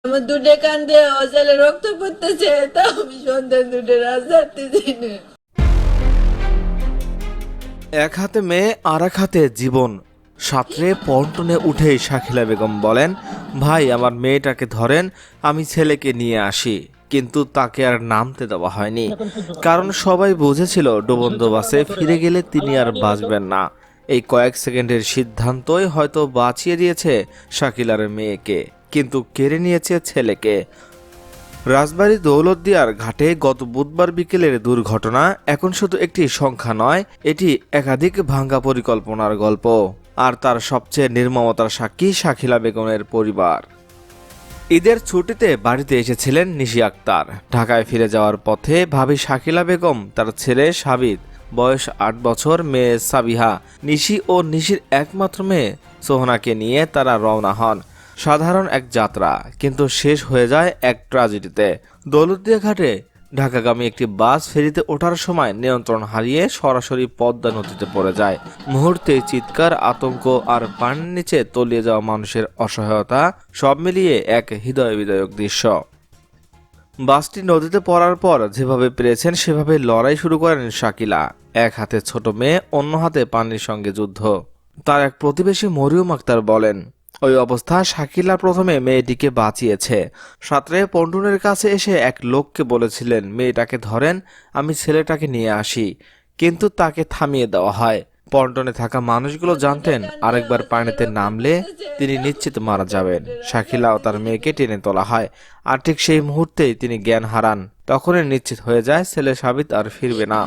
আমার দুটে কান দিয়ে অজালে রক্ত পড়তেছে, তা আমি সন্তান দুটো রাজধানীতে না। এক হাতে মেয়ে আর এক হাতে জীবন সাঁতরে পন্টনে উঠেই শাকিলা বেগম বলেন, ভাই আমার মেয়েটাকে ধরেন, আমি ছেলেকে নিয়ে আসি। কিন্তু তাকে আর নামতে দেওয়া হয়নি, কারণ সবাই বুঝেছিল ডুবন্ত বাসে ফিরে গেলে তিনি আর বাঁচবেন না। এই কয়েক সেকেন্ডের সিদ্ধান্তই হয়তো বাঁচিয়ে দিয়েছে শাকিলার মেয়েকে, কিন্তু কেড়ে নিয়েছে ছেলেকে। রাজবাড়ী দৌলতদিয়ার ঘাটে গত বুধবার বিকেলের দুর্ঘটনা এখন শুধু একটি সংখ্যা নয়, এটি একাধিক ভাঙ্গা পরিকল্পনার গল্প। আর তার সবচেয়ে নির্মমতার সাক্ষী শাকিলা বেগমের পরিবার। ঈদের ছুটিতে বাড়িতে এসেছিলেন নিশি আক্তার। ঢাকায় ফিরে যাওয়ার পথে ভাবি শাকিলা বেগম, তার ছেলে সাবিত, বয়স 8 বছর, মেয়ে সাবিহা, নিশি ও নিশির একমাত্র মেয়ে সোহনাকে নিয়ে তারা রওনা হন। সাধারণ এক যাত্রা, কিন্তু শেষ হয়ে যায় এক ট্র্যাজেডিতে। দৌলতদিয়া ঘাটে ঢাকাগামী একটি বাস ফেরিতে ওঠার সময় নিয়ন্ত্রণ হারিয়ে সরাসরি পদ্মা নদীতে পড়ে যায়। মুহূর্তে চিৎকার, আতঙ্ক আর পানির নিচে তলিয়ে যাওয়া মানুষের অসহায়তা, সব মিলিয়ে এক হৃদয় বিদারক দৃশ্য। বাসটি নদীতে পড়ার পর যেভাবে পেরেছেন সেভাবে লড়াই শুরু করেন শাকিলা। এক হাতে ছোট মেয়ে, অন্য হাতে পানির সঙ্গে যুদ্ধ। তার এক প্রতিবেশী মরিয়ম আক্তার বলেন, ওই অবস্থা শাকিলা প্রথমে মেয়েটিকে বাঁচিয়েছে। সাঁতরে পন্টুনের কাছে এসে এক লোককে বলেছিলেন, মেয়েটাকে ধরেন, আমি ছেলেটাকে নিয়ে আসি। কিন্তু তাকে থামিয়ে দেওয়া হয়। পন্টনে থাকা মানুষগুলো জানতেন আরেকবার পানিতে নামলে তিনি নিশ্চিত মারা যাবেন। শাকিলা ও তার মেয়েকে টেনে তোলা হয়, আর ঠিক সেই মুহূর্তেই তিনি জ্ঞান হারান। তখনই নিশ্চিত হয়ে যায় ছেলে সাবিত আর ফিরবে না।